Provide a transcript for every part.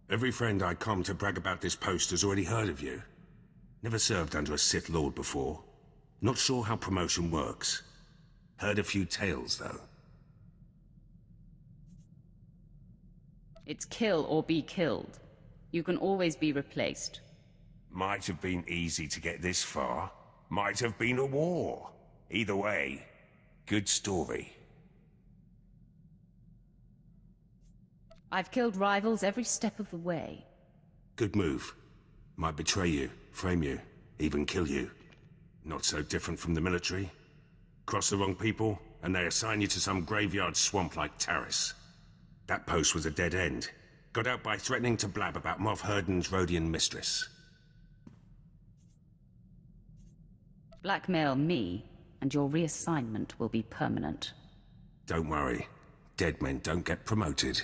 Every friend I come to brag about this post has already heard of you. Never served under a Sith Lord before. Not sure how promotion works. Heard a few tales, though. It's kill or be killed. You can always be replaced. Might have been easy to get this far. Might have been a war. Either way, good story. I've killed rivals every step of the way. Good move. Might betray you, frame you, even kill you. Not so different from the military. Cross the wrong people, and they assign you to some graveyard swamp like Taris. That post was a dead end. Got out by threatening to blab about Moff Herden's Rhodian mistress. Blackmail me, and your reassignment will be permanent. Don't worry. Dead men don't get promoted.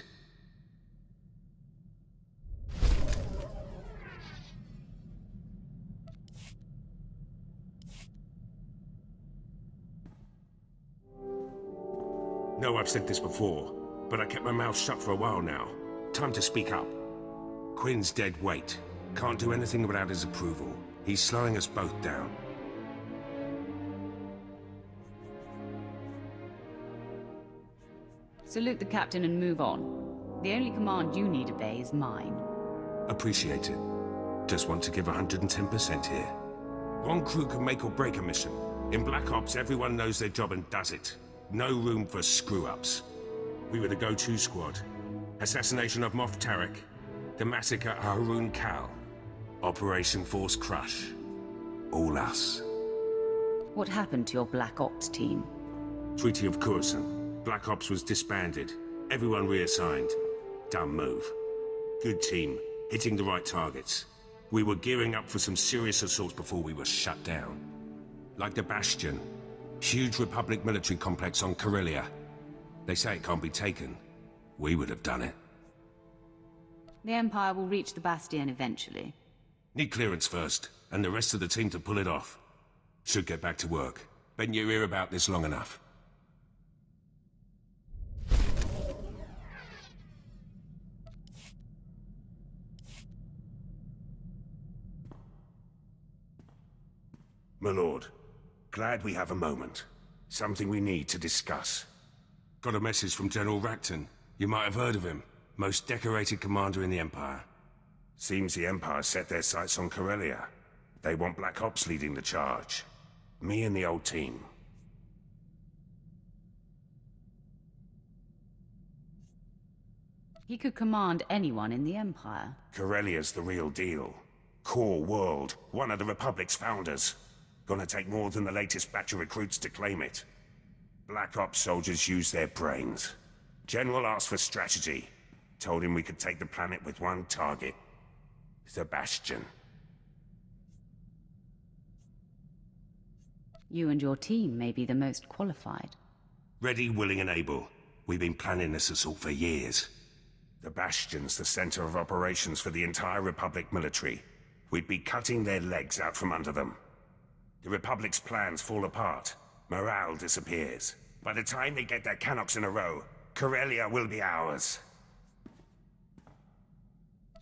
No, I've said this before, but I kept my mouth shut for a while now. Time to speak up. Quinn's dead weight. Can't do anything without his approval. He's slowing us both down. Salute the captain and move on. The only command you need obey is mine. Appreciate it. Just want to give 110% here. One crew can make or break a mission. In Black Ops, everyone knows their job and does it. No room for screw-ups. We were the go-to squad. Assassination of Moff Tarek. The massacre at Haroon Kal. Operation Force Crush. All us. What happened to your Black Ops team? Treaty of Coruscant. Black Ops was disbanded. Everyone reassigned. Dumb move. Good team. Hitting the right targets. We were gearing up for some serious assaults before we were shut down. Like the Bastion. Huge Republic military complex on Corellia. They say it can't be taken. We would have done it. The Empire will reach the Bastion eventually. Need clearance first, and the rest of the team to pull it off. Should get back to work. Been your ear about this long enough. My lord, glad we have a moment. Something we need to discuss. Got a message from General Rakton. You might have heard of him. Most decorated commander in the Empire. Seems the Empire set their sights on Corellia. They want Black Ops leading the charge. Me and the old team. He could command anyone in the Empire. Corellia's the real deal. Core world, one of the Republic's founders. Gonna take more than the latest batch of recruits to claim it. Black Ops soldiers use their brains. General asked for strategy. Told him we could take the planet with one target. The Bastion. You and your team may be the most qualified. Ready, willing, and able. We've been planning this assault for years. The Bastion's the center of operations for the entire Republic military. We'd be cutting their legs out from under them. The Republic's plans fall apart. Morale disappears. By the time they get their canops in a row, Corellia will be ours.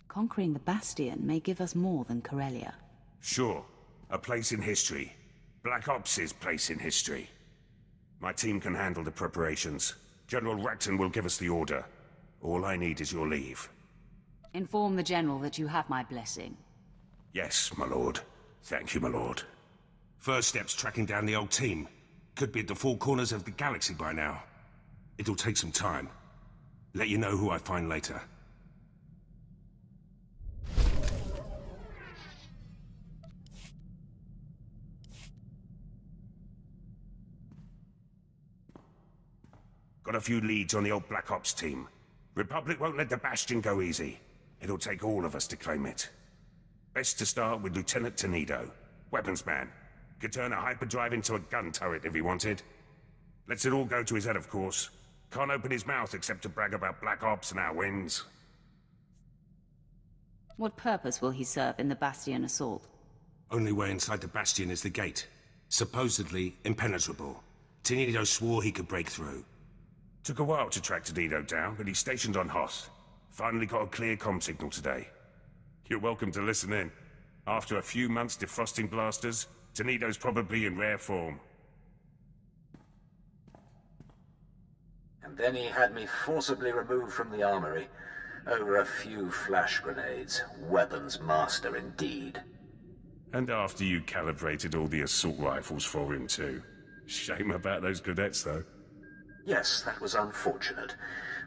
Conquering the Bastion may give us more than Corellia. Sure. A place in history. Black Ops' place in history. My team can handle the preparations. General Rakton will give us the order. All I need is your leave. Inform the General that you have my blessing. Yes, my lord. Thank you, my lord. First step's tracking down the old team. Could be at the four corners of the galaxy by now. It'll take some time. Let you know who I find later. Got a few leads on the old Black Ops team. Republic won't let the Bastion go easy. It'll take all of us to claim it. Best to start with Lieutenant Tenedo. Weapons man. Could turn a hyperdrive into a gun turret if he wanted. Lets it all go to his head, of course. Can't open his mouth except to brag about Black Ops and our wins. What purpose will he serve in the Bastion assault? Only way inside the Bastion is the gate. Supposedly impenetrable. Tenedo swore he could break through. Took a while to track Tenedo down, but he's stationed on Hoth. Finally got a clear comm signal today. You're welcome to listen in. After a few months defrosting blasters, Tornado's probably in rare form. And then he had me forcibly removed from the armory over a few flash grenades. Weapons master indeed. And after you calibrated all the assault rifles for him too. Shame about those cadets though. Yes, that was unfortunate.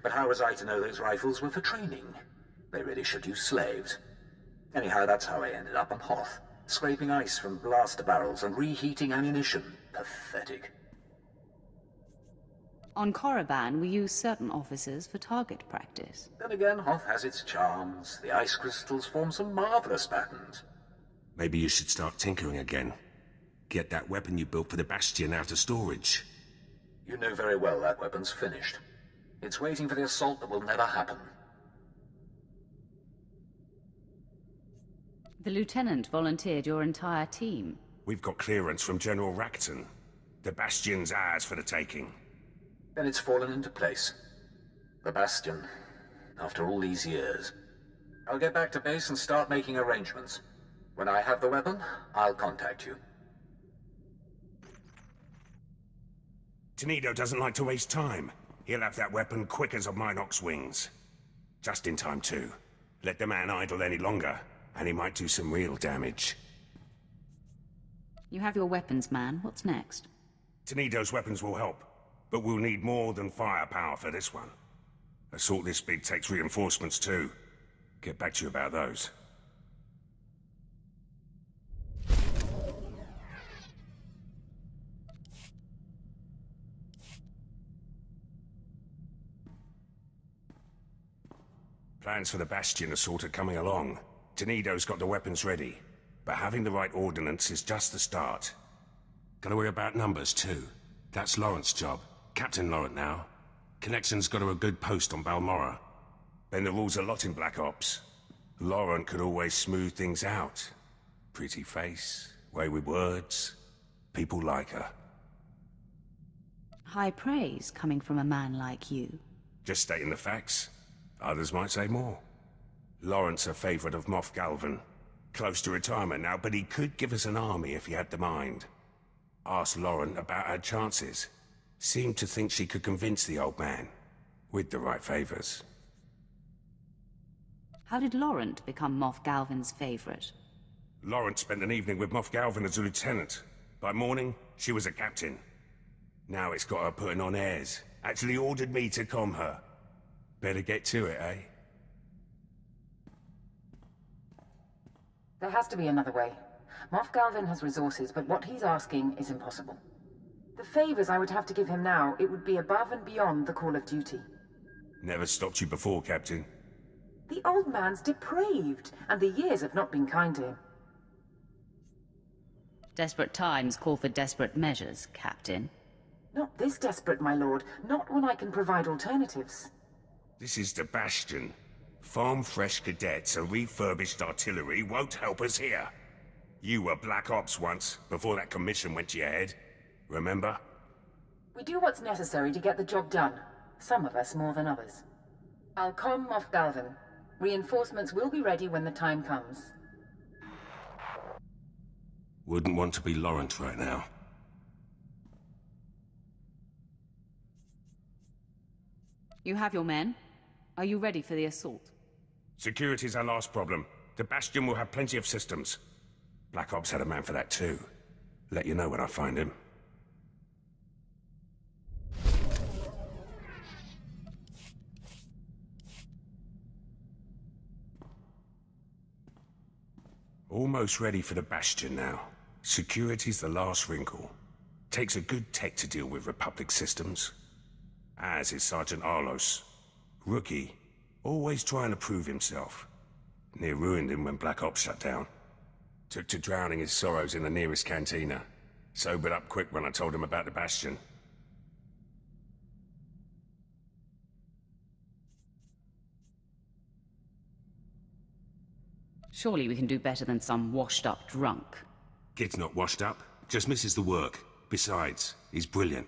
But how was I to know those rifles were for training? They really should use slaves. Anyhow, that's how I ended up on Hoth. Scraping ice from blaster barrels and reheating ammunition. Pathetic. On Korriban, we use certain officers for target practice. Then again, Hoth has its charms. The ice crystals form some marvelous patterns. Maybe you should start tinkering again. Get that weapon you built for the Bastion out of storage. You know very well that weapon's finished. It's waiting for the assault that will never happen. The Lieutenant volunteered your entire team. We've got clearance from General Rakton. The Bastion's ours for the taking. Then it's fallen into place. The Bastion, after all these years. I'll get back to base and start making arrangements. When I have the weapon, I'll contact you. Tornado doesn't like to waste time. He'll have that weapon quick as a Minox wings. Just in time, too. Let the man idle any longer, and he might do some real damage. You have your weapons, man. What's next? Tornado's weapons will help, but we'll need more than firepower for this one. Assault this big takes reinforcements, too. Get back to you about those. Plans for the Bastion are sort of coming along. Tornado's got the weapons ready, but having the right ordnance is just the start. Gotta worry about numbers, too. That's Laurent's job. Captain Laurent now. Connection's got her a good post on Balmorra. Bend the rules a lot in Black Ops. Laurent could always smooth things out. Pretty face, way with words. People like her. High praise coming from a man like you. Just stating the facts. Others might say more. Laurent's a favorite of Moff Galvan. Close to retirement now, but he could give us an army if he had the mind. Asked Laurent about her chances. Seemed to think she could convince the old man. With the right favors. How did Laurent become Moff Galvan's favorite? Laurent spent an evening with Moff Galvan as a lieutenant. By morning, she was a captain. Now it's got her putting on airs. Actually ordered me to comm her. Better get to it, eh? There has to be another way. Moff Galvan has resources, but what he's asking is impossible. The favors I would have to give him now, it would be above and beyond the call of duty. Never stopped you before, Captain. The old man's depraved, and the years have not been kind to him. Desperate times call for desperate measures, Captain. Not this desperate, my lord. Not when I can provide alternatives. This is the Bastion. Farm-fresh cadets and refurbished artillery won't help us here. You were Black Ops once, before that commission went to your head. Remember? We do what's necessary to get the job done. Some of us more than others. I'll comm Moff Galvan. Reinforcements will be ready when the time comes. Wouldn't want to be Laurent right now. You have your men? Are you ready for the assault? Security's our last problem. The Bastion will have plenty of systems. Black Ops had a man for that too. Let you know when I find him. Almost ready for the Bastion now. Security's the last wrinkle. Takes a good tech to deal with Republic systems. As is Sergeant Arlos. Rookie, always trying to prove himself. Near ruined him when Black Ops shut down. Took to drowning his sorrows in the nearest cantina. Sobered up quick when I told him about the Bastion. Surely we can do better than some washed-up drunk. Kid's not washed up, just misses the work. Besides, he's brilliant.